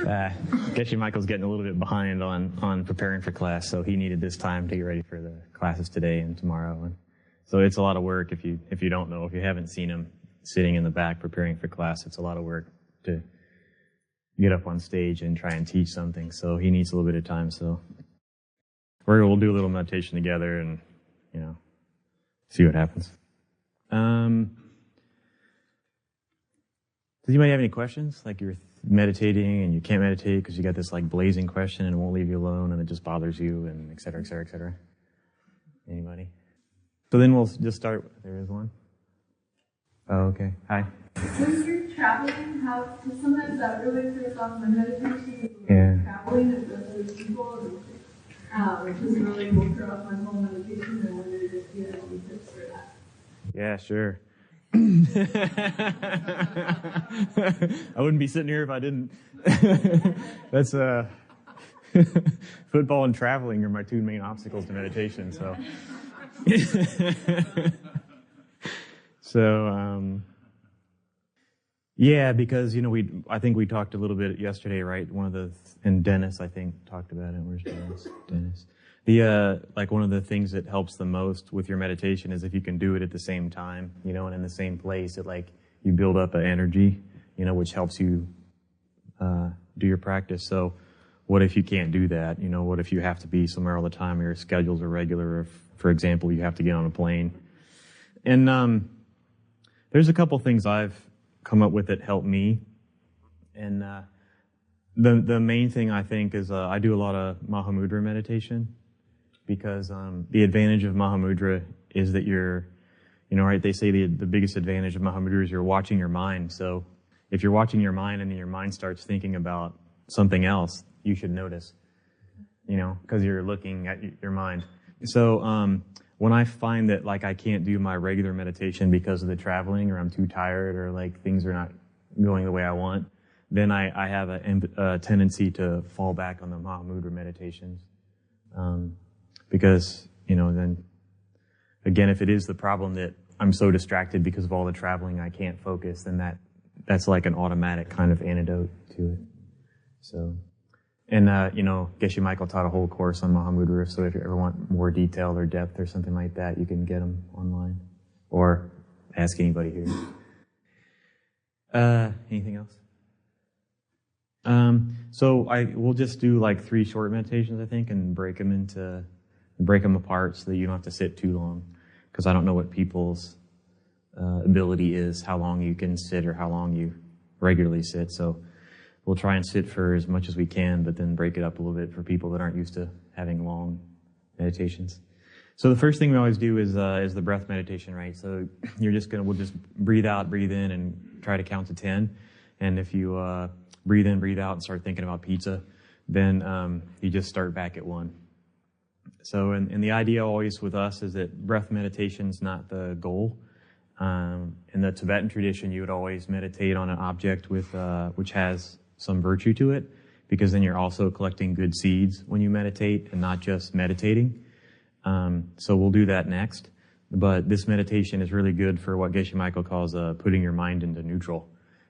Geshe Michael's getting a little bit behind on preparing for class, so he needed this time to get ready for the classes today and tomorrow. And so it's a lot of work if you don't know, if you haven't seen him sitting in the back preparing for class, it's a lot of work to get up on stage and try and teach something. So he needs a little bit of time. So we'll do a little meditation together and, see what happens. Does anybody have any questions? Like you're meditating and you can't meditate because you got this like blazing question and it won't leave you alone and it just bothers you and et cetera, et cetera, et cetera. Anybody? So then we'll just start. There is one. Oh, okay. Hi. When you're traveling, because sometimes that really throws off my meditation. Yeah. Traveling, especially with people, which is really will throw off my whole meditation. And I wondered if you had any tips for that. Yeah, sure. I wouldn't be sitting here if I didn't. That's football and traveling are my two main obstacles to meditation. So, yeah, because I think we talked a little bit yesterday, right? And Dennis I think talked about it. Where's Dennis? Dennis. Like one of the things that helps the most with your meditation is if you can do it at the same time, and in the same place, you build up an energy, which helps you, do your practice. So what if you can't do that? What if you have to be somewhere all the time, or your schedules are regular, or if, for example, you have to get on a plane? And, there's a couple things I've come up with that help me. And, the main thing I think is, I do a lot of Mahamudra meditation. Because the advantage of Mahamudra is that you're, right, they say the biggest advantage of Mahamudra is you're watching your mind. So if you're watching your mind and then your mind starts thinking about something else, you should notice, because you're looking at your mind. So when I find that I can't do my regular meditation because of the traveling, or I'm too tired, or things are not going the way I want, then I have a tendency to fall back on the Mahamudra meditations. Because, then, again, if it is the problem that I'm so distracted because of all the traveling I can't focus, then that's like an automatic kind of antidote to it. So, and, Geshe Michael taught a whole course on Mahamudra, so if you ever want more detail or depth or something like that, you can get them online. Or ask anybody here. Anything else? So we'll just do 3 short meditations, I think, and break them apart so that you don't have to sit too long. Because I don't know what people's ability is, how long you can sit or how long you regularly sit. So we'll try and sit for as much as we can, but then break it up a little bit for people that aren't used to having long meditations. So the first thing we always do is the breath meditation, right? So we'll just breathe out, breathe in, and try to count to 10. And if you breathe in, breathe out, and start thinking about pizza, then you just start back at 1. So, and the idea always with us is that breath meditation's not the goal. In the Tibetan tradition, you would always meditate on an object which has some virtue to it, because then you're also collecting good seeds when you meditate and not just meditating. So we'll do that next. But this meditation is really good for what Geshe Michael calls putting your mind into neutral.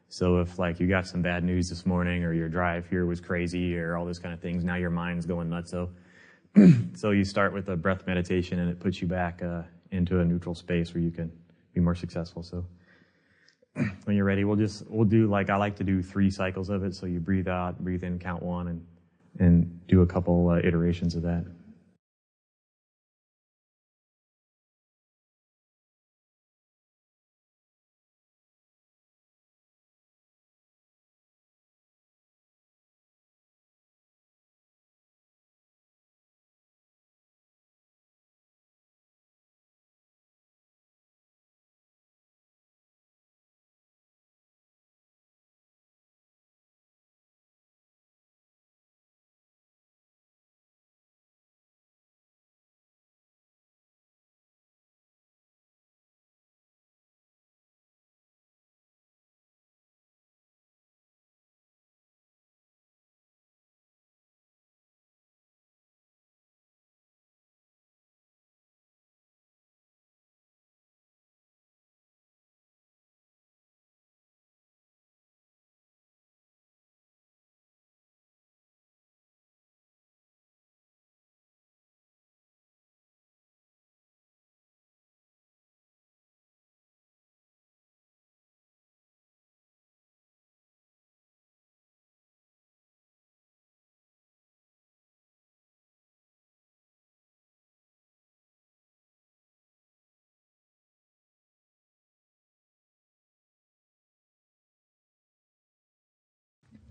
So if you got some bad news this morning, or your drive here was crazy, or all those kind of things, now your mind's going nuts. So you start with a breath meditation, and it puts you back into a neutral space where you can be more successful. So when you're ready, we'll do I like to do 3 cycles of it. So you breathe out, breathe in, count 1, and do a couple iterations of that.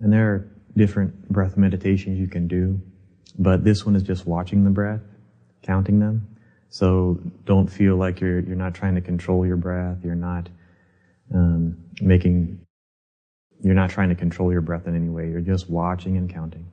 And there are different breath meditations you can do, but this one is just watching the breath, counting them. So don't feel like you're not trying to control your breath. You're not trying to control your breath in any way. You're just watching and counting.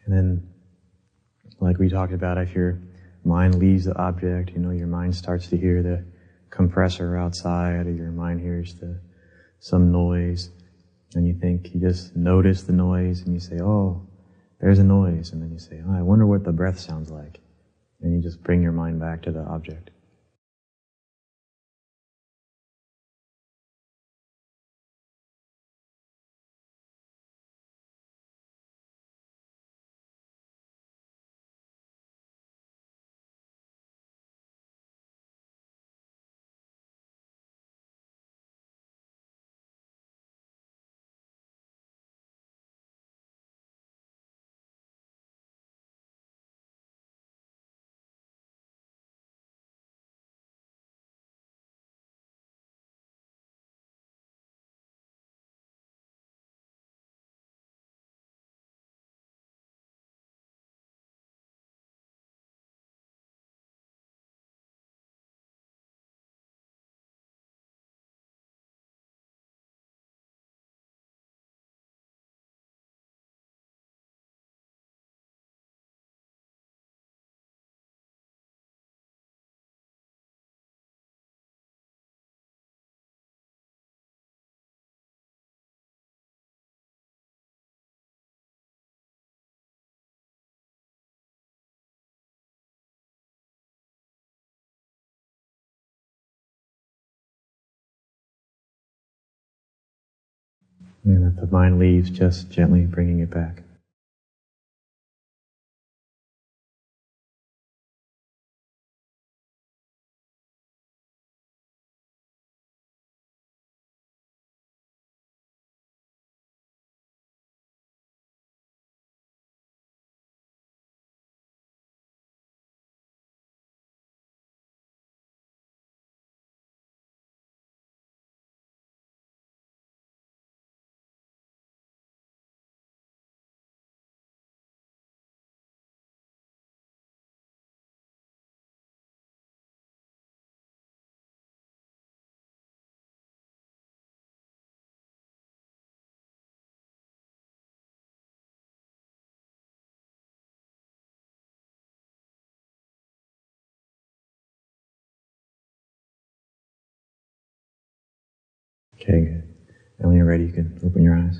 And then, like we talked about, if your mind leaves the object, your mind starts to hear the compressor outside, or your mind hears some noise, and you just notice the noise, and you say, oh, there's a noise, and then you say, oh, I wonder what the breath sounds like. And you just bring your mind back to the object. And if the mind leaves, just gently bringing it back. Okay, good. And when you're ready, you can open your eyes.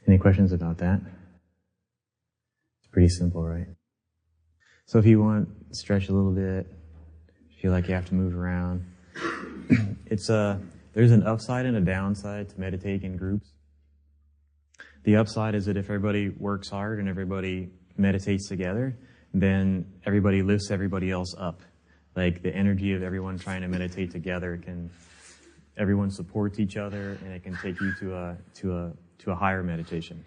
Any questions about that? It's pretty simple, right? So if you want, stretch a little bit, feel like you have to move around. There's an upside and a downside to meditating in groups. The upside is that if everybody works hard and everybody meditates together, then everybody lifts everybody else up. Like the energy of everyone trying to meditate together everyone supports each other, and it can take you to a higher meditation.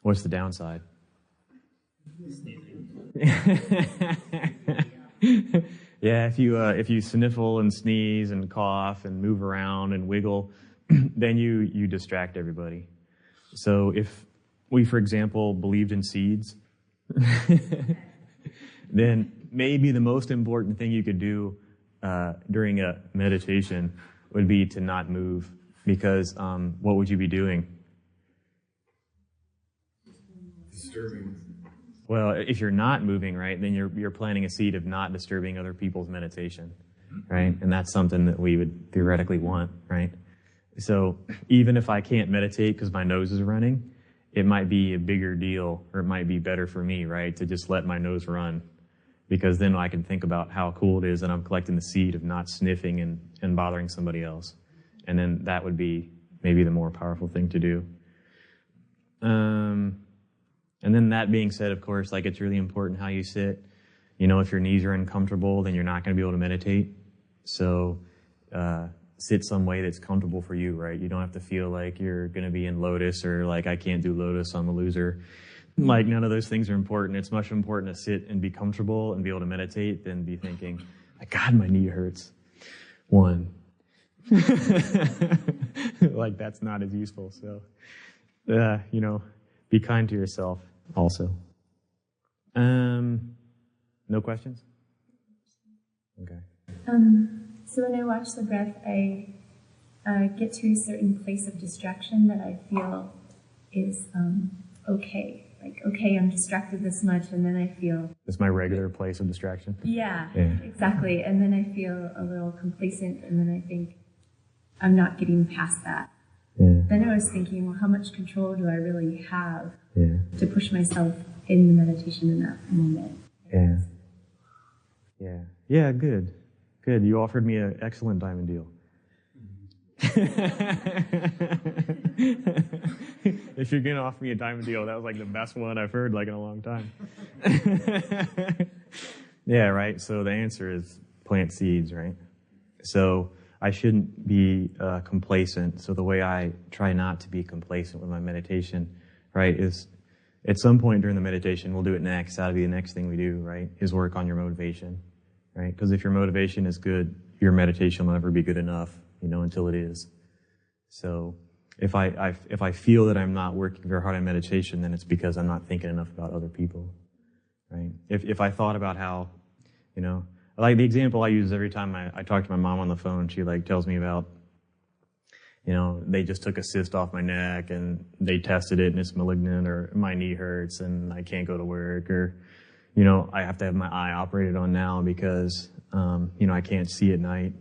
What's the downside? Yeah, if you sniffle and sneeze and cough and move around and wiggle, then you distract everybody. So if we, for example, believed in seeds, then maybe the most important thing you could do during a meditation would be to not move, because what would you be doing? Disturbing. Well, if you're not moving, right, then you're planting a seed of not disturbing other people's meditation, right? And that's something that we would theoretically want, right? So even if I can't meditate because my nose is running, it might be a bigger deal, or it might be better for me, right, to just let my nose run, because then I can think about how cool it is that I'm collecting the seed of not sniffing and bothering somebody else. And then that would be maybe the more powerful thing to do. And then that being said, of course, like, it's really important how you sit. You know, if your knees are uncomfortable, then you're not going to be able to meditate. So sit some way that's comfortable for you, right? You don't have to feel like you're going to be in lotus, or like, I can't do lotus, I'm a loser. Like, none of those things are important. It's much important to sit and be comfortable and be able to meditate than be thinking, like, God, my knee hurts. One. Like, that's not as useful. So, you know, be kind to yourself also. No questions? Okay. So when I watch the breath, I get to a certain place of distraction that I feel is okay. Like, okay, I'm distracted this much, and then I feel... It's my regular place of distraction. Yeah, exactly. And then I feel a little complacent, and then I think I'm not getting past that. Yeah. Then I was thinking, well, how much control do I really have Yeah. to push myself in the meditation in that moment? Yeah. Yeah. Yeah, good. Good. You offered me an excellent diamond deal. If you're going to offer me a diamond deal, that was like the best one I've heard like in a long time. Yeah, right. So the answer is plant seeds, right? So I shouldn't be complacent. So the way I try not to be complacent with my meditation, right, is at some point during the meditation, we'll do it next. That'll be the next thing we do, right, is work on your motivation, right? Because if your motivation is good, your meditation will never be good enough, you know, until it is. So if I feel that I'm not working very hard on meditation, then it's because I'm not thinking enough about other people, right? If I thought about how, you know, like the example I use every time I talk to my mom on the phone, she like tells me about, you know, they just took a cyst off my neck and they tested it and it's malignant, or my knee hurts and I can't go to work, or, you know, I have to have my eye operated on now because, you know, I can't see at night,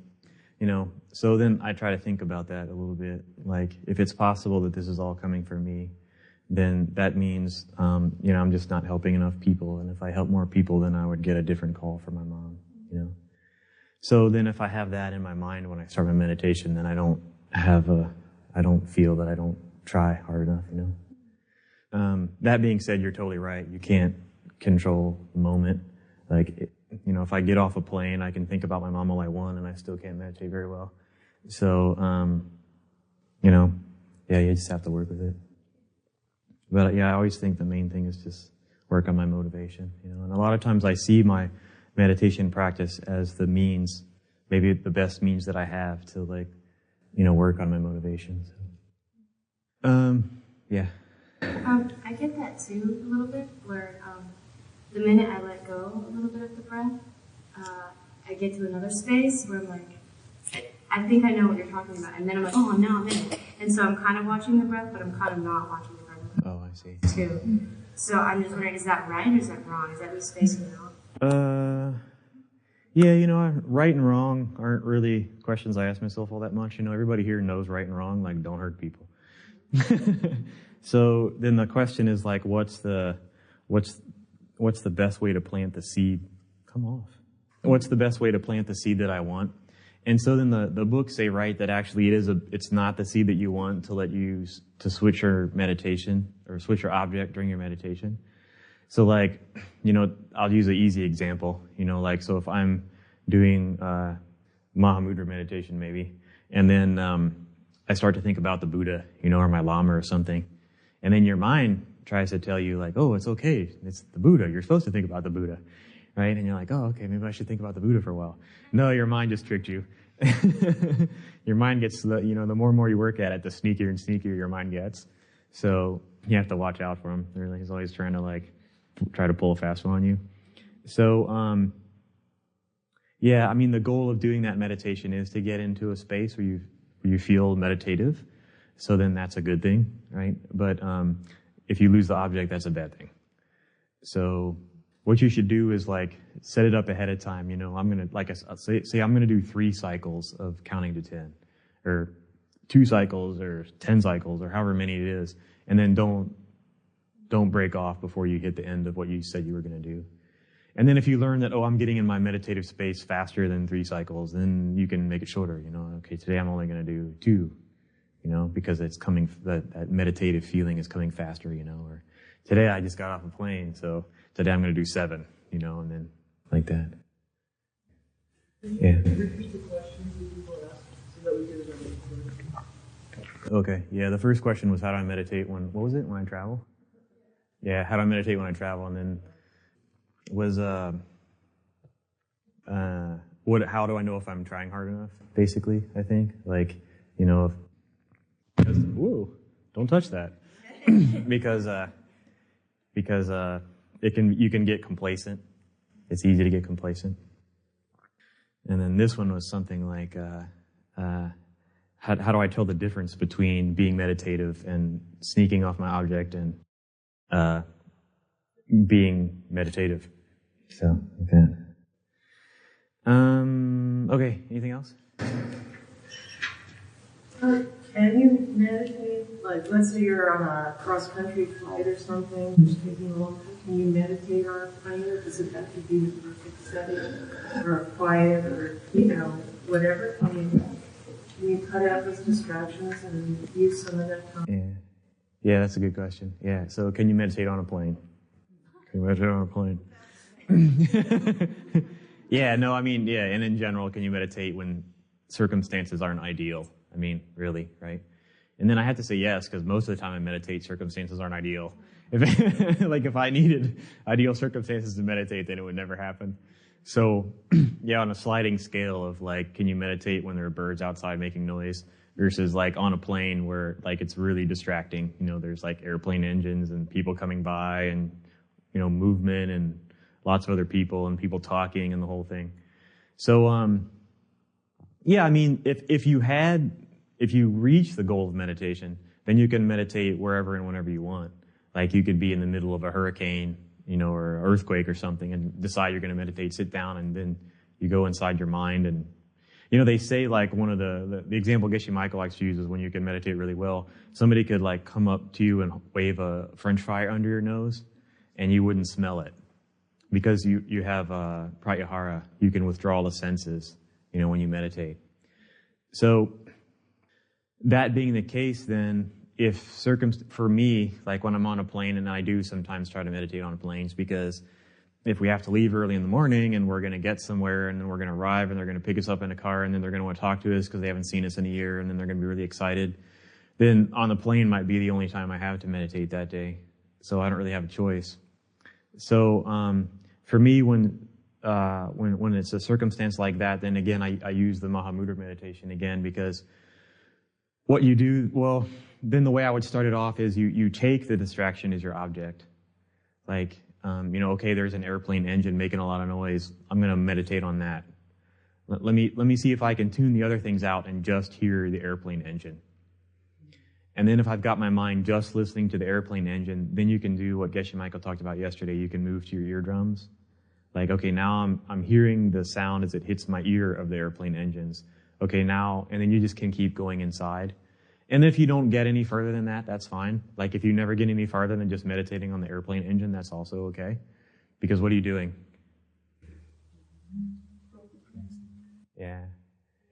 you know. So then I try to think about that a little bit. Like, if it's possible that this is all coming from me, then that means, you know, I'm just not helping enough people. And if I help more people, then I would get a different call from my mom, you know. So then if I have that in my mind when I start my meditation, then I don't feel that I don't try hard enough, you know. That being said, you're totally right. You can't control the moment. Like, you know, if I get off a plane, I can think about my mom all I want and I still can't meditate very well. So, you know, yeah, you just have to work with it. But yeah, I always think the main thing is just work on my motivation, you know. And a lot of times I see my meditation practice as the means, maybe the best means that I have to, like, you know, work on my motivation. So, yeah. I get that too a little bit, where the minute I let go a little bit of the breath, I get to another space where I'm like, I think I know what you're talking about, and then I'm like, oh, now I'm in it. And so I'm kind of watching the breath, but I'm kind of not watching the breath. Oh, I see. Too. So I'm just wondering, is that right or is that wrong? Is that me spacing out? Yeah, you know, right and wrong aren't really questions I ask myself all that much. You know, everybody here knows right and wrong, like, don't hurt people. So then the question is, like, what's the best way to plant the seed? Come off. What's the best way to plant the seed that I want? And so then the books say, right, that actually it's not the seed that you want to let you to switch your meditation or switch your object during your meditation. So, like, you know, I'll use an easy example, you know, like, so if I'm doing Mahamudra meditation maybe, and then I start to think about the Buddha, you know, or my Lama or something, and then your mind tries to tell you, like, oh, it's okay, it's the Buddha, you're supposed to think about the Buddha, right? And you're like, oh, okay, maybe I should think about the Buddha for a while. No, your mind just tricked you. Your mind gets, the more and more you work at it, the sneakier and sneakier your mind gets. So you have to watch out for him. He's always trying to try to pull a fast one on you. So, yeah, I mean, the goal of doing that meditation is to get into a space where you feel meditative. So then that's a good thing, right? But if you lose the object, that's a bad thing. So what you should do is set it up ahead of time. I'm going to, say I'm going to do 3 cycles of counting to 10, or 2 cycles, or 10 cycles, or however many it is. And then don't break off before you hit the end of what you said you were going to do. And then if you learn that, I'm getting in my meditative space faster than 3 cycles, then you can make it shorter. Okay, today I'm only going to do 2, because it's coming, that meditative feeling is coming faster, or today I just got off a plane, so today I'm going to do 7, and then like that. Yeah. Repeat the questions that people asked so that we get it on. Okay. Yeah. The first question was, how do I meditate when I travel? Yeah. How do I meditate when I travel? And then was, how do I know if I'm trying hard enough? Basically, I think, whoa, don't touch that. because you can get complacent. It's easy to get complacent. And then this one was something like, how do I tell the difference between being meditative and sneaking off my object and being meditative? So, like that. Okay, anything else? Can you meditate? Let's say you're on a cross-country flight or something, just taking a long time. Can you meditate on a plane, or does it have to be the perfect setting, or quiet, or, whatever? Can you cut out those distractions and use some of that time? Yeah, that's a good question. Yeah, so can you meditate on a plane? Can you meditate on a plane? Yeah, no, and in general, can you meditate when circumstances aren't ideal? Really, right? And then I have to say yes, because most of the time I meditate, circumstances aren't ideal. If I needed ideal circumstances to meditate, then it would never happen. So, yeah, on a sliding scale of can you meditate when there are birds outside making noise versus on a plane where it's really distracting. There's airplane engines and people coming by and, movement and lots of other people and people talking and the whole thing. So, yeah, if you reach the goal of meditation, then you can meditate wherever and whenever you want. You could be in the middle of a hurricane, or an earthquake or something and decide you're going to meditate, sit down, and then you go inside your mind. And, they say one of the example Geshe Michael likes to use is when you can meditate really well, somebody could come up to you and wave a French fry under your nose and you wouldn't smell it because you have pratyahara. You can withdraw the senses, when you meditate. So that being the case, then for me, when I'm on a plane, and I do sometimes try to meditate on planes, because if we have to leave early in the morning and we're going to get somewhere and then we're going to arrive and they're going to pick us up in a car and then they're going to want to talk to us because they haven't seen us in a year and then they're going to be really excited, then on the plane might be the only time I have to meditate that day. So I don't really have a choice. So for me, when it's a circumstance like that, then again, I use the Mahamudra meditation again, because what you do, then the way I would start it off is you take the distraction as your object. Okay, there's an airplane engine making a lot of noise. I'm going to meditate on that. Let me see if I can tune the other things out and just hear the airplane engine. And then if I've got my mind just listening to the airplane engine, then you can do what Geshe Michael talked about yesterday. You can move to your eardrums. Okay, now I'm hearing the sound as it hits my ear of the airplane engines. Okay, now, and then you just can keep going inside. And if you don't get any further than that, that's fine. If you never get any farther than just meditating on the airplane engine, that's also okay. Because what are you doing? Yeah.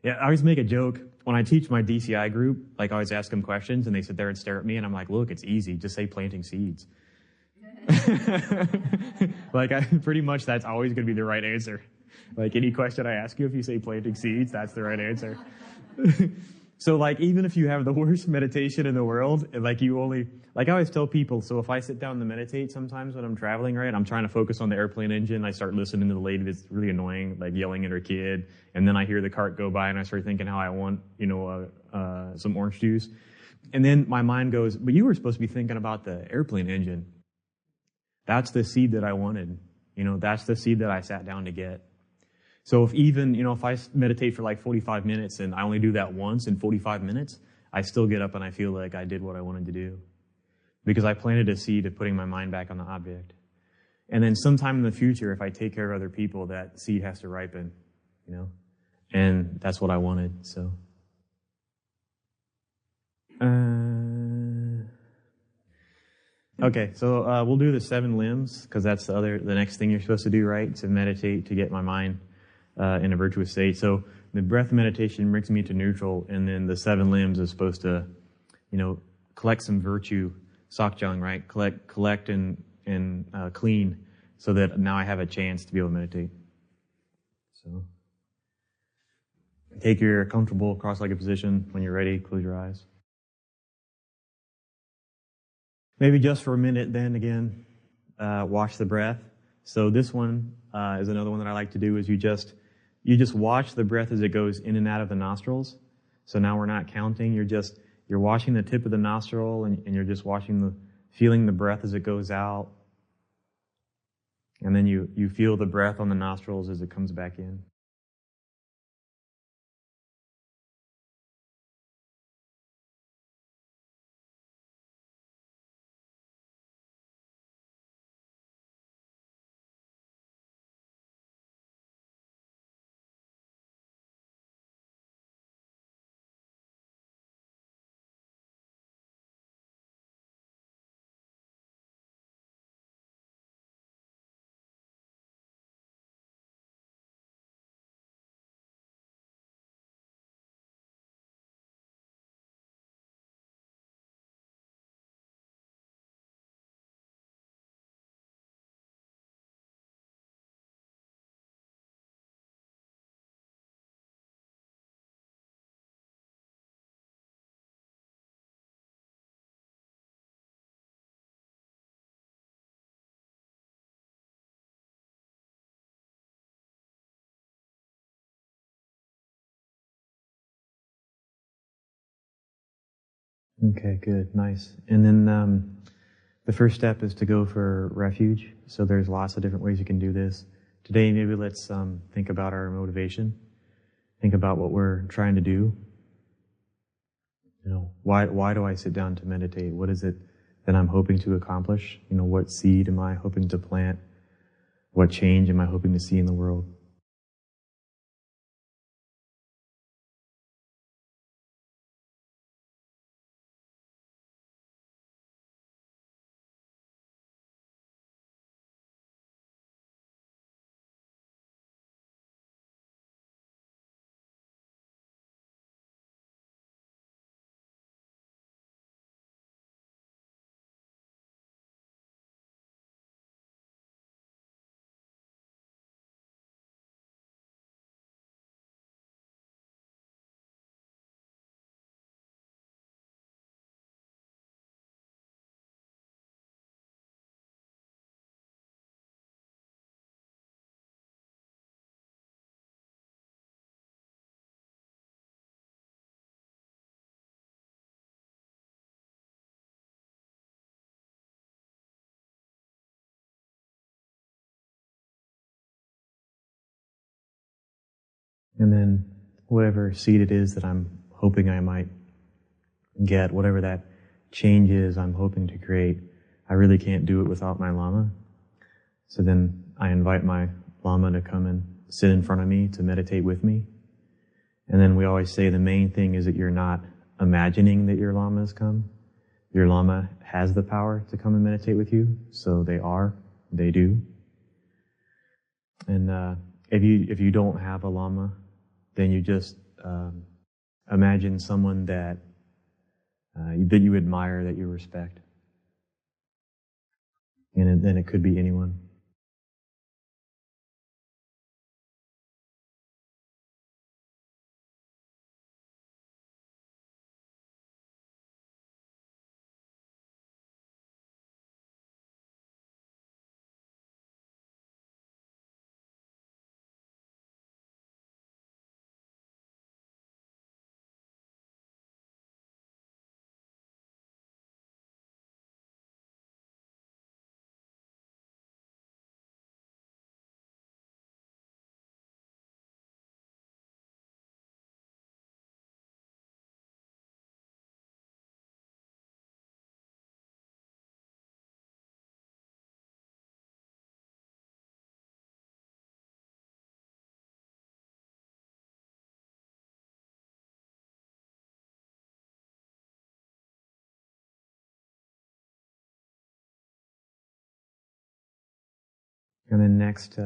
Yeah, I always make a joke. When I teach my DCI group, I always ask them questions, and they sit there and stare at me, and I'm like, look, it's easy. Just say planting seeds. Pretty much that's always going to be the right answer. Any question I ask you, if you say planting seeds, that's the right answer. So like, even if you have the worst meditation in the world, like you only, like I always tell people, so if I sit down to meditate sometimes when I'm traveling, right, I'm trying to focus on the airplane engine. I start listening to the lady that's really annoying, like yelling at her kid. And then I hear the cart go by and I start thinking how I want, some orange juice. And then my mind goes, but you were supposed to be thinking about the airplane engine. That's the seed that I wanted. That's the seed that I sat down to get. So if I meditate for like 45 minutes and I only do that once in 45 minutes, I still get up and I feel like I did what I wanted to do. Because I planted a seed of putting my mind back on the object. And then sometime in the future, if I take care of other people, that seed has to ripen, And that's what I wanted, so. Okay, so we'll do the 7 limbs, because that's the next thing you're supposed to do, right? To meditate, to get my mind in a virtuous state. So the breath meditation brings me to neutral, and then the 7 limbs is supposed to, collect some virtue, sakjang, right? Collect and clean, so that now I have a chance to be able to meditate. So take your comfortable cross-legged position. When you're ready, close your eyes. Maybe just for a minute, then again, watch the breath. So this one is another one that I like to do. Is you just watch the breath as it goes in and out of the nostrils. So now we're not counting. You're watching the tip of the nostril, and you're just feeling the breath as it goes out. And then you feel the breath on the nostrils as it comes back in. Okay, good, nice. And then the first step is to go for refuge. So there's lots of different ways you can do this. Today, maybe let's think about our motivation. Think about what we're trying to do. Why do I sit down to meditate? What is it that I'm hoping to accomplish? What seed am I hoping to plant? What change am I hoping to see in the world? And then whatever seed it is that I'm hoping I might get, whatever that change is I'm hoping to create, I really can't do it without my Lama. So then I invite my Lama to come and sit in front of me to meditate with me. And then we always say the main thing is that you're not imagining that your Lama has come. Your Lama has the power to come and meditate with you, so they do. And if you don't have a Lama, then you just imagine someone that you admire, that you respect. And then it could be anyone. And then next,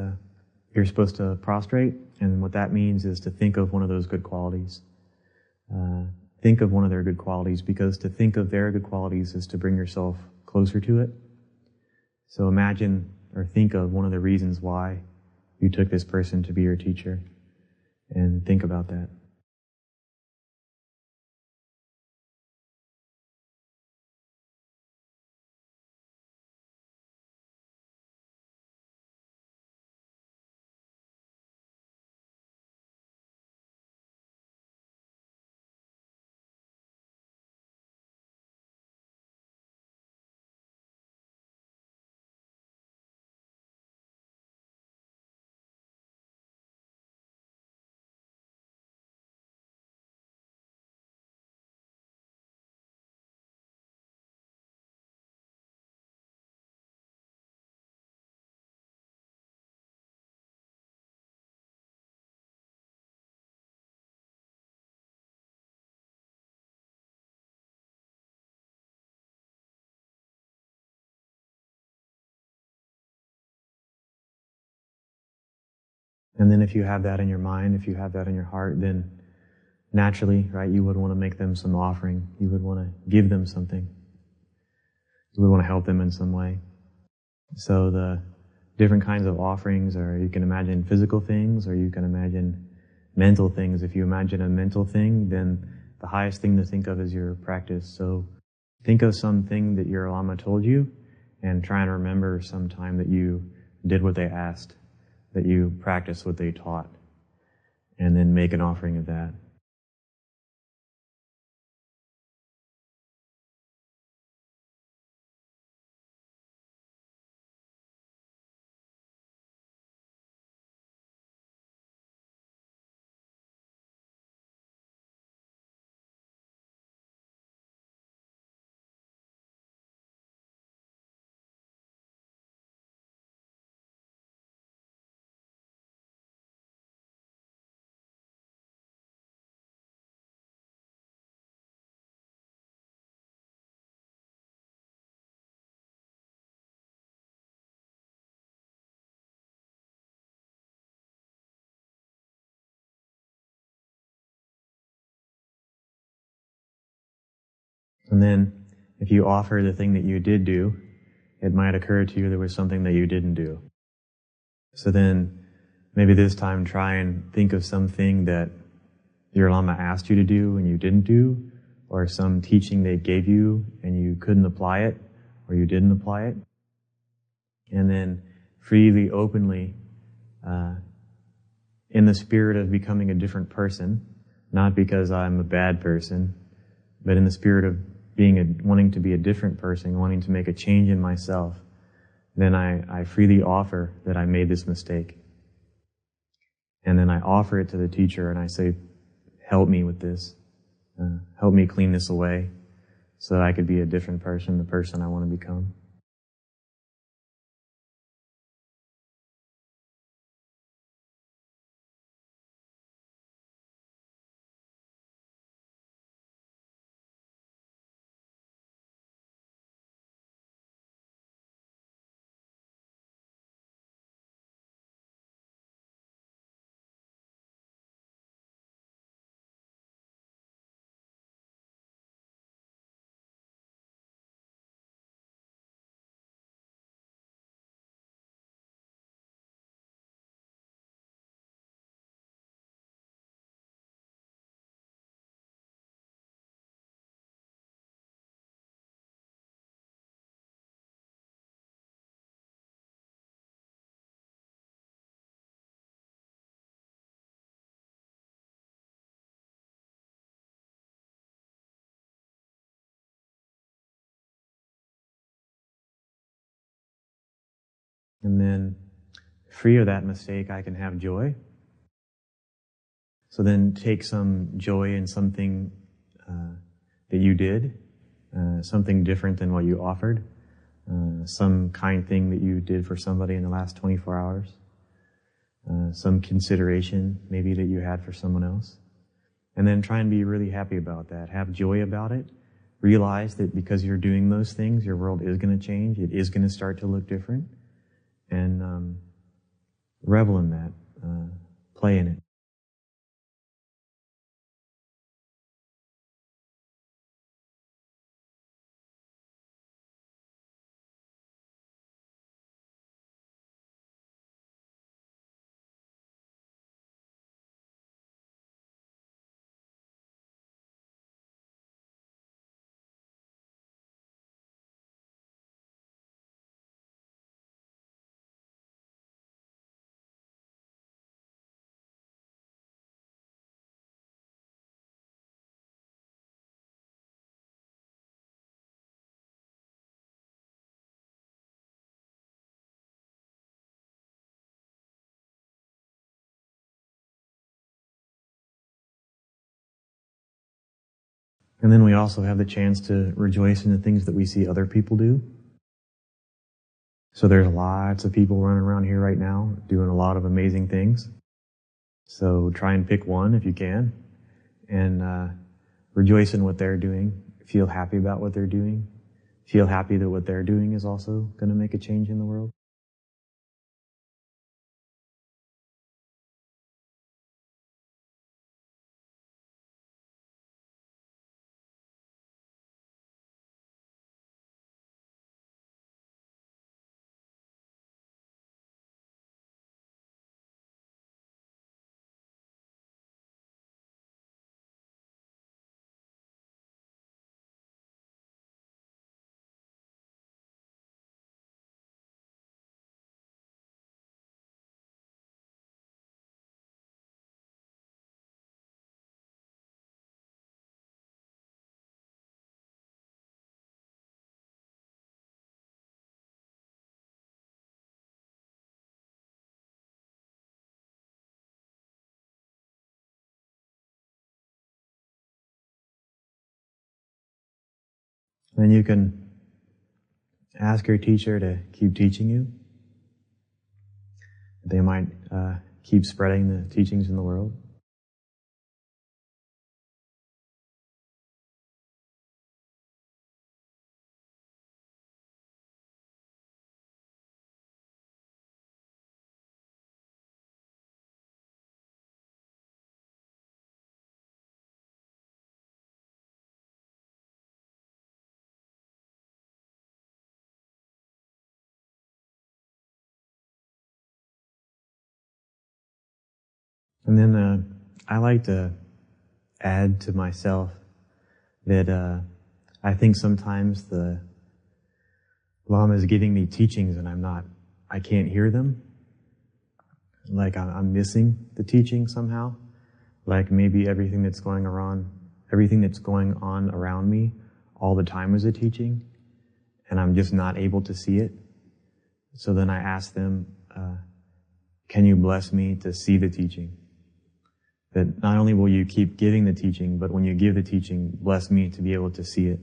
you're supposed to prostrate, and what that means is to think of one of those good qualities. Think of one of their good qualities, because to think of their good qualities is to bring yourself closer to it. So imagine or think of one of the reasons why you took this person to be your teacher, and think about that. And then if you have that in your mind, if you have that in your heart, then naturally, right, you would want to make them some offering. You would want to give them something. You would want to help them in some way. So the different kinds of offerings are, you can imagine physical things, or you can imagine mental things. If you imagine a mental thing, then the highest thing to think of is your practice. So think of something that your Lama told you, and try and remember some time that you did what they asked, that you practiced what they taught, and then make an offering of that. And then, if you offer the thing that you did do, it might occur to you there was something that you didn't do. So then, maybe this time try and think of something that your Lama asked you to do and you didn't do, or some teaching they gave you and you couldn't apply it, or you didn't apply it. And then, freely, openly, in the spirit of becoming a different person, not because I'm a bad person, but in the spirit of wanting to be a different person, wanting to make a change in myself, then I freely offer that I made this mistake. And then I offer it to the teacher and I say, help me with this. Help me clean this away so that I could be a different person, the person I want to become. And then, free of that mistake, I can have joy. So then take some joy in something that you did, something different than what you offered, some kind thing that you did for somebody in the last 24 hours, some consideration maybe that you had for someone else. And then try and be really happy about that. Have joy about it. Realize that because you're doing those things, your world is going to change. It is going to start to look different. And revel in that, play in it. And then we also have the chance to rejoice in the things that we see other people do. So there's lots of people running around here right now doing a lot of amazing things. So try and pick one if you can, and rejoice in what they're doing. Feel happy about what they're doing. Feel happy that what they're doing is also going to make a change in the world. And you can ask your teacher to keep teaching you. They might keep spreading the teachings in the world. And then I like to add to myself that I think sometimes the Lama is giving me teachings and I can't hear them. Like I'm missing the teaching somehow. Like maybe everything that's going on around me all the time is a teaching, and I'm just not able to see it. So then I ask them, can you bless me to see the teaching? That not only will you keep giving the teaching, but when you give the teaching, bless me to be able to see it.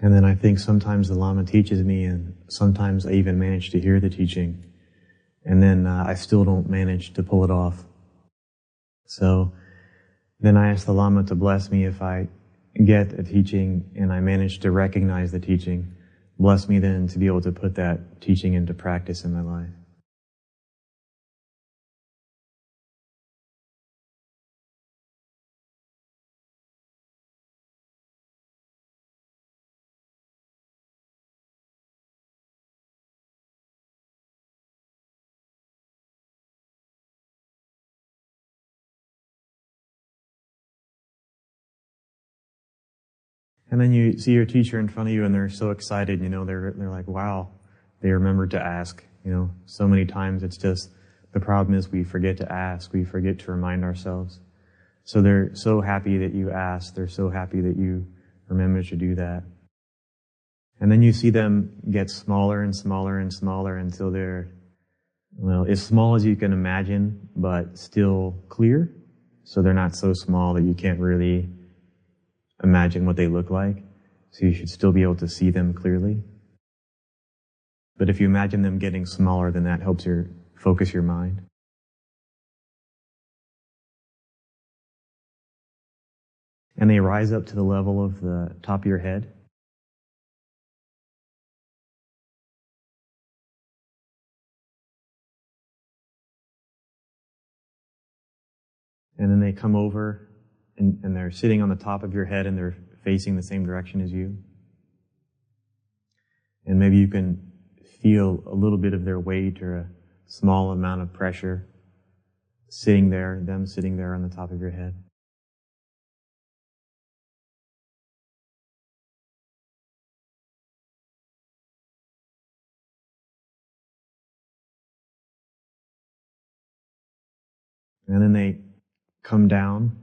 And then I think sometimes the Lama teaches me, and sometimes I even manage to hear the teaching, and then I still don't manage to pull it off. So then I ask the Lama to bless me if I get a teaching and I manage to recognize the teaching. Bless me then to be able to put that teaching into practice in my life. And then you see your teacher in front of you and they're so excited, they're like, wow, they remembered to ask, so many times it's just, the problem is we forget to ask, we forget to remind ourselves. So they're so happy that you asked, they're so happy that you remember to do that. And then you see them get smaller and smaller and smaller until they're, well, as small as you can imagine, but still clear. So they're not so small that you can't really imagine what they look like. So you should still be able to see them clearly. But if you imagine them getting smaller, then that helps focus your mind. And they rise up to the level of the top of your head. And then they come over and they're sitting on the top of your head and they're facing the same direction as you. And maybe you can feel a little bit of their weight or a small amount of pressure them sitting there on the top of your head. And then they come down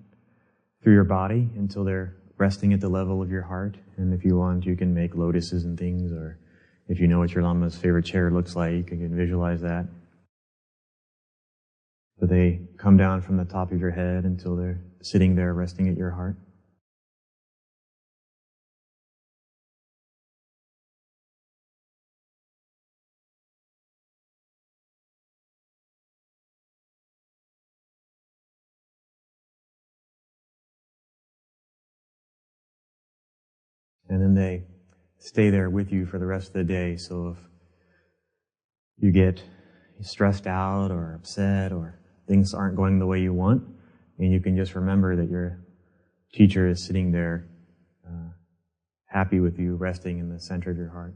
through your body until they're resting at the level of your heart. And if you want, you can make lotuses and things, or if you know what your Lama's favorite chair looks like, you can visualize that. But they come down from the top of your head until they're sitting there resting at your heart. And then they stay there with you for the rest of the day. So if you get stressed out or upset or things aren't going the way you want, and you can just remember that your teacher is sitting there happy with you, resting in the center of your heart.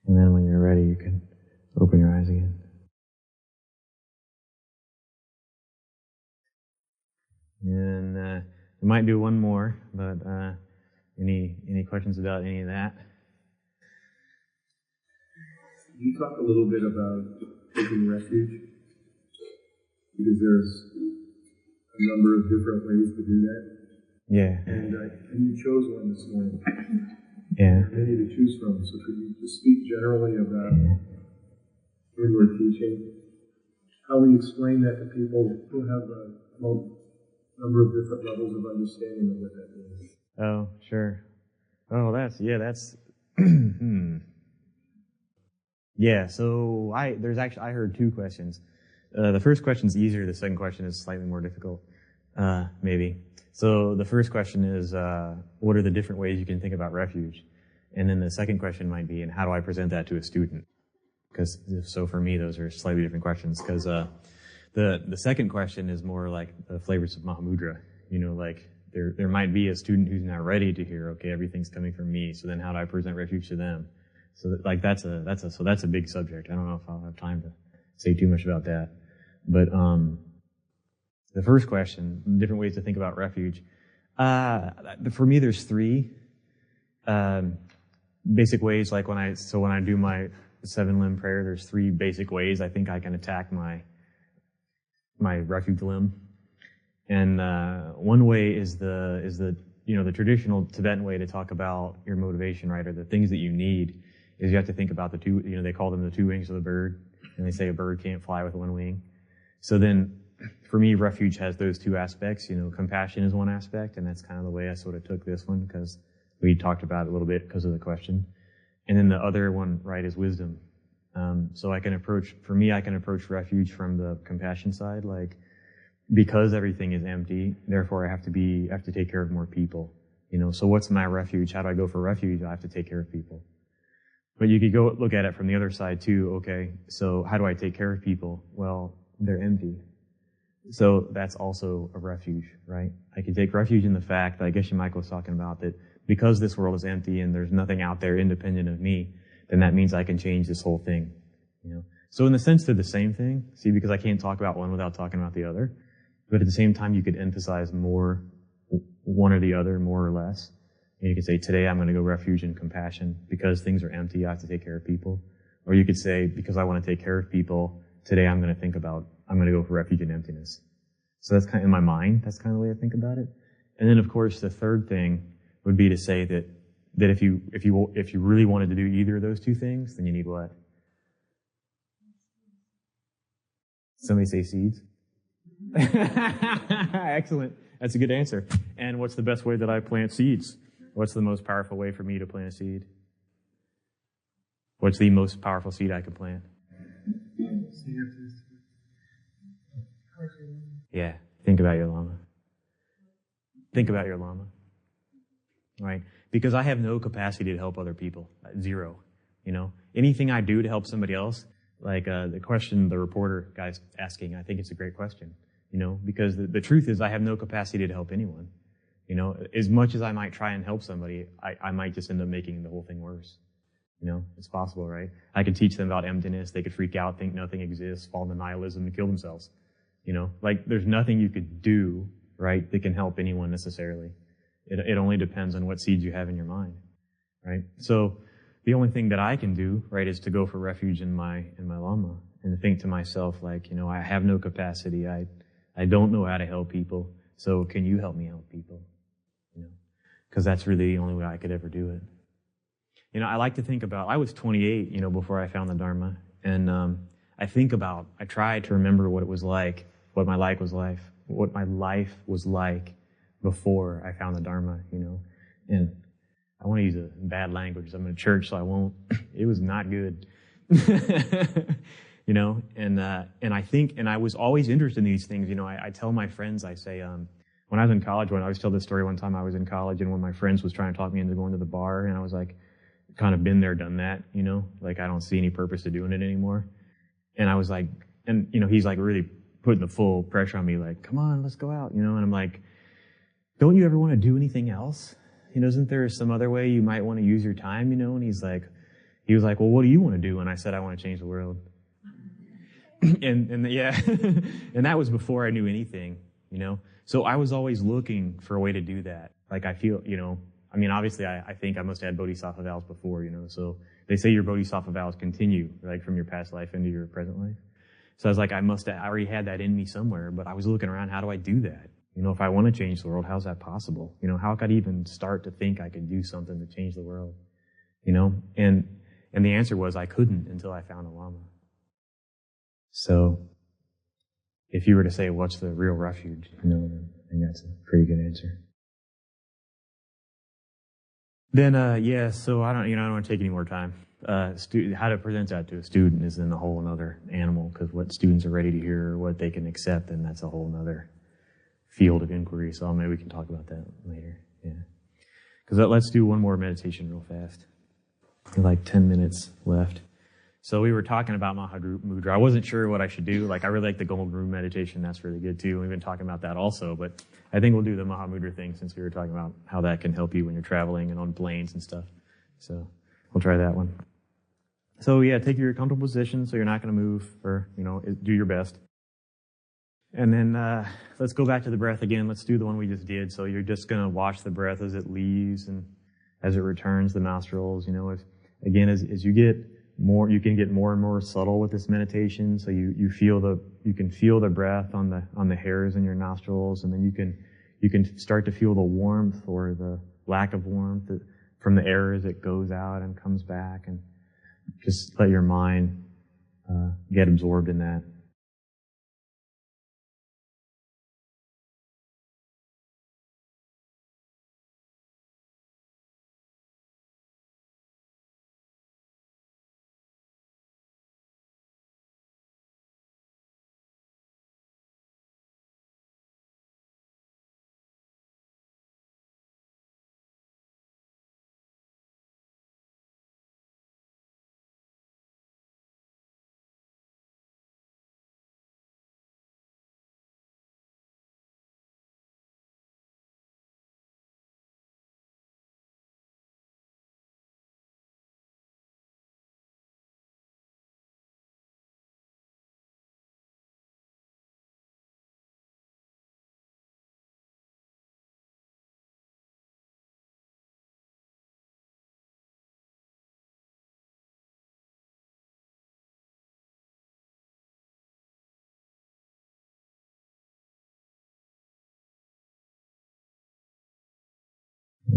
And then when you're ready, you can open your eyes again. And we might do one more, but any questions about any of that? Can you talk a little bit about taking refuge? Because there's a number of different ways to do that. Yeah. And you chose one this morning. Yeah. There are many to choose from, so could you just speak generally about when you were teaching, how we explain that to people who have a number of different levels of understanding of what that means? Oh, sure. Oh, that's yeah, so I heard two questions. The first question's easier, the second question is slightly more difficult, maybe. So the first question is, what are the different ways you can think about refuge? And then the second question might be, and how do I present that to a student? Because so for me, those are slightly different questions. Because the second question is more like the flavors of Mahamudra. You know, like there might be a student who's not ready to hear, okay, everything's coming from me. So then how do I present refuge to them? So like that's a big subject. I don't know if I'll have time to say too much about that. But the first question, different ways to think about refuge. For me, there's three basic ways. Like when I do my 7-limb prayer, there's three basic ways I think I can attack my refuge limb. And one way is the traditional Tibetan way to talk about your motivation, right? Or the things that you need is you have to think about the two. They call them the two wings of the bird, and they say a bird can't fly with one wing. So then, for me, refuge has those two aspects. Compassion is one aspect, and that's kind of the way I sort of took this one because we talked about it a little bit because of the question. And then the other one, right, is wisdom. So I can approach refuge from the compassion side, like because everything is empty, therefore I have to take care of more people. So what's my refuge? How do I go for refuge? I have to take care of people. But you could go look at it from the other side too. Okay, so how do I take care of people? Well, they're empty. So that's also a refuge, right? I can take refuge in the fact that I guess Michael was talking about that because this world is empty and there's nothing out there independent of me, then that means I can change this whole thing. So in the sense they're the same thing, see, because I can't talk about one without talking about the other. But at the same time, you could emphasize more one or the other, more or less. And you could say, today I'm going to go refuge and compassion. Because things are empty, I have to take care of people. Or you could say, because I want to take care of people, today I'm going to go for refuge and emptiness. So that's kind of in my mind. That's kind of the way I think about it. And then, of course, the third thing would be to say that if you really wanted to do either of those two things, then you need what? Somebody say seeds? Excellent. That's a good answer. And what's the best way that I plant seeds? What's the most powerful way for me to plant a seed? What's the most powerful seed I can plant? Yeah. Think about your llama. Think about your llama. Right? Because I have no capacity to help other people. Zero. Anything I do to help somebody else, like the question the reporter guy's asking, I think it's a great question. Because the truth is I have no capacity to help anyone. As much as I might try and help somebody, I might just end up making the whole thing worse. It's possible, right? I could teach them about emptiness. They could freak out, think nothing exists, fall into nihilism, and kill themselves. There's nothing you could do, right, that can help anyone necessarily. It only depends on what seeds you have in your mind, right? So the only thing that I can do, right, is to go for refuge in my Lama and think to myself, I have no capacity. I don't know how to help people. So can you help me help people? Because that's really the only way I could ever do it. I like to think about, I was 28, before I found the Dharma. And I try to remember what it was like, what my life was like before I found the Dharma, And I want to use a bad language. I'm in a church, so I won't. It was not good. And I was always interested in these things. I tell my friends, I say, when I was in college, I always tell this story one time I was in college and one of my friends was trying to talk me into going to the bar, and I was like, kind of been there, done that, I don't see any purpose to doing it anymore. And I was like, he's like really putting the full pressure on me, like, come on, let's go out, and I'm like, don't you ever want to do anything else? Isn't there some other way you might want to use your time, And he was like, well, what do you want to do? And I said, I want to change the world. and yeah, and that was before I knew anything, So I was always looking for a way to do that. I feel, obviously I think I must have had bodhisattva vows before, So they say your bodhisattva vows continue, from your past life into your present life. So I was like, I already had that in me somewhere, but I was looking around, how do I do that? If I want to change the world, how's that possible? How could I even start to think I could do something to change the world? And the answer was I couldn't until I found a Lama. So if you were to say, what's the real refuge? I think that's a pretty good answer. Then, so I don't want to take any more time. How to present that to a student is then a whole another animal, because what students are ready to hear or what they can accept, and that's a whole another field of inquiry. So maybe we can talk about that later. Yeah. Because let's do one more meditation real fast. 10 minutes left. So we were talking about Mahamudra. I wasn't sure what I should do. I really like the Golden Rule meditation. That's really good too. We've been talking about that also, but I think we'll do the Mahamudra thing since we were talking about how that can help you when you're traveling and on planes and stuff. So we'll try that one. So yeah, take your comfortable position so you're not going to move, or, do your best. And then let's go back to the breath again. Let's do the one we just did. So you're just going to watch the breath as it leaves and as it returns the nostrils. As you get more, you can get more and more subtle with this meditation. So you can feel the breath on the hairs in your nostrils, and then you can start to feel the warmth or the lack of warmth from the air as it goes out and comes back, and just let your mind get absorbed in that.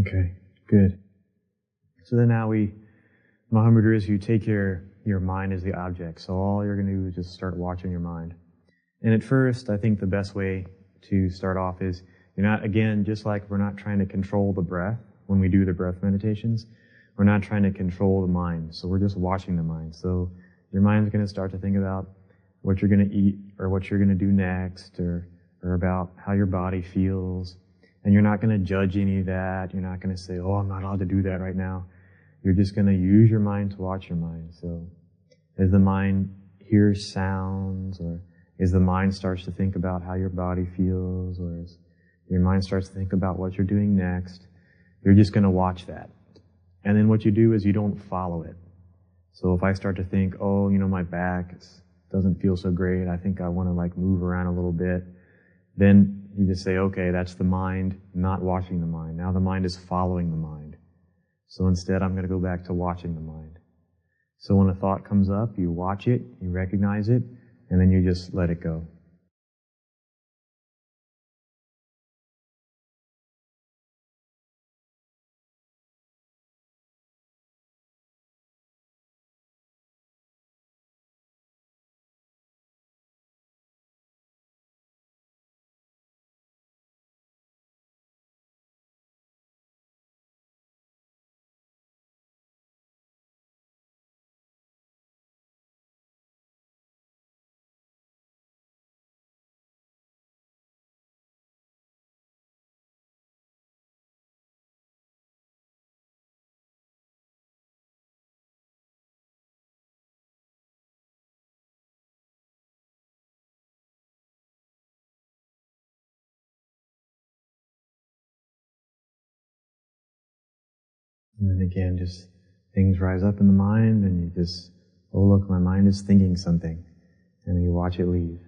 Okay, good. So then now Mahamudra is you take your mind as the object. So all you're going to do is just start watching your mind. And at first, I think the best way to start off is you're not, again, just like we're not trying to control the breath when we do the breath meditations, we're not trying to control the mind. So we're just watching the mind. So your mind's going to start to think about what you're going to eat or what you're going to do next or about how your body feels. And you're not going to judge any of that. You're not going to say, oh, I'm not allowed to do that right now. You're just going to use your mind to watch your mind. So as the mind hears sounds, or as the mind starts to think about how your body feels, or as your mind starts to think about what you're doing next, you're just going to watch that. And then what you do is you don't follow it. So if I start to think, oh, my back doesn't feel so great, I think I want to move around a little bit, then you just say, okay, that's the mind not watching the mind. Now the mind is following the mind. So instead, I'm going to go back to watching the mind. So when a thought comes up, you watch it, you recognize it, and then you just let it go. And then again, just things rise up in the mind, and you just, oh look, my mind is thinking something. And then you watch it leave.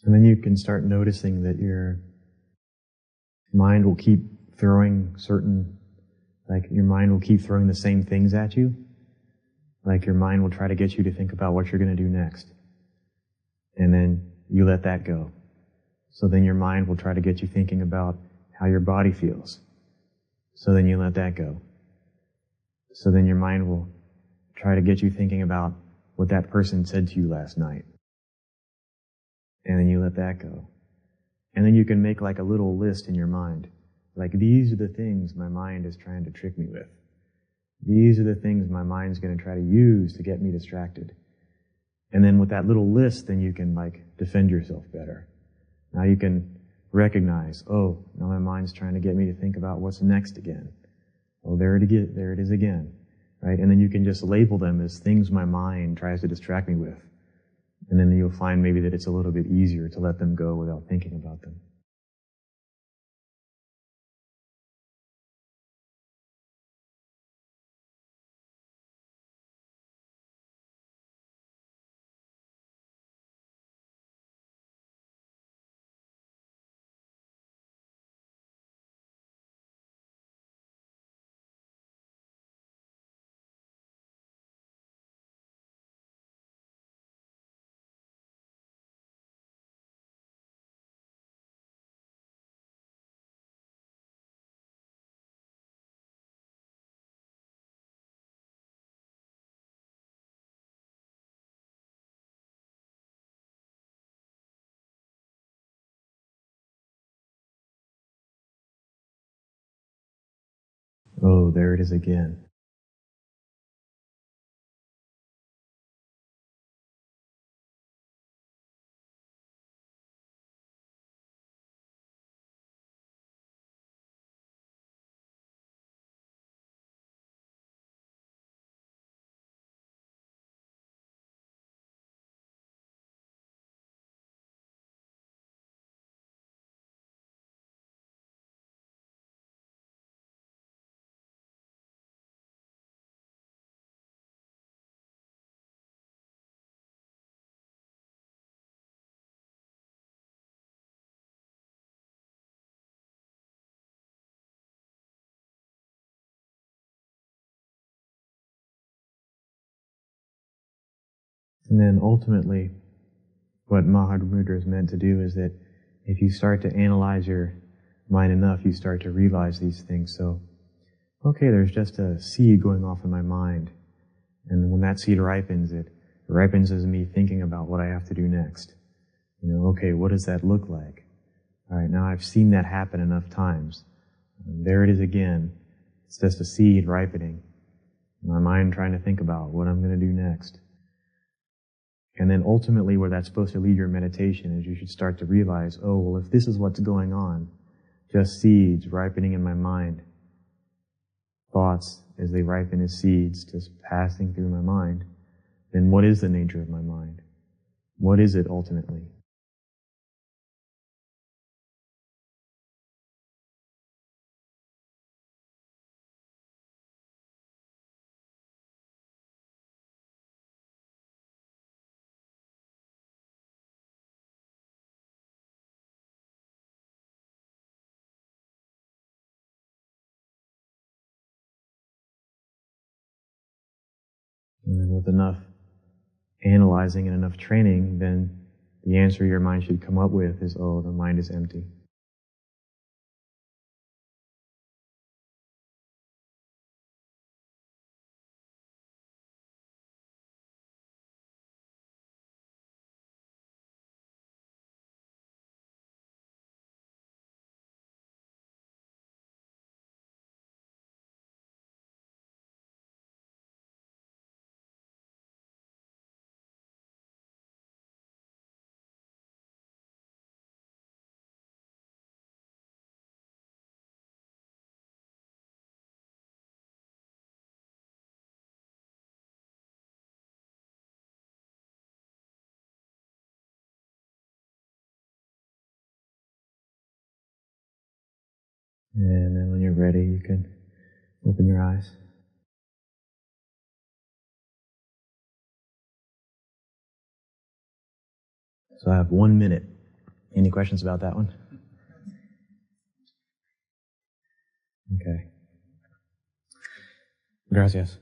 And then you can start noticing that your mind will keep throwing your mind will keep throwing the same things at you. Like your mind will try to get you to think about what you're going to do next. And then you let that go. So then your mind will try to get you thinking about how your body feels. So then you let that go. So then your mind will try to get you thinking about what that person said to you last night. And then you let that go. And then you can make a little list in your mind. These are the things my mind is trying to trick me with. These are the things my mind's going to try to use to get me distracted. And then with that little list, then you can defend yourself better. Now you can recognize, oh, now my mind's trying to get me to think about what's next again. Oh, there it is again. Right? And then you can just label them as things my mind tries to distract me with. And then you'll find maybe that it's a little bit easier to let them go without thinking about them. Oh, there it is again. And then ultimately, what Mahamudra is meant to do is that if you start to analyze your mind enough, you start to realize these things. So, okay, there's just a seed going off in my mind. And when that seed ripens, it ripens as me thinking about what I have to do next. Okay, what does that look like? All right, now I've seen that happen enough times. And there it is again. It's just a seed ripening. My mind trying to think about what I'm going to do next. And then ultimately where that's supposed to lead your meditation is you should start to realize, oh, well, if this is what's going on, just seeds ripening in my mind, thoughts as they ripen as seeds just passing through my mind, then what is the nature of my mind? What is it ultimately? And then with enough analyzing and enough training, then the answer your mind should come up with is, oh, the mind is empty. And then when you're ready, you can open your eyes. So I have 1 minute. Any questions about that one? Okay. Gracias.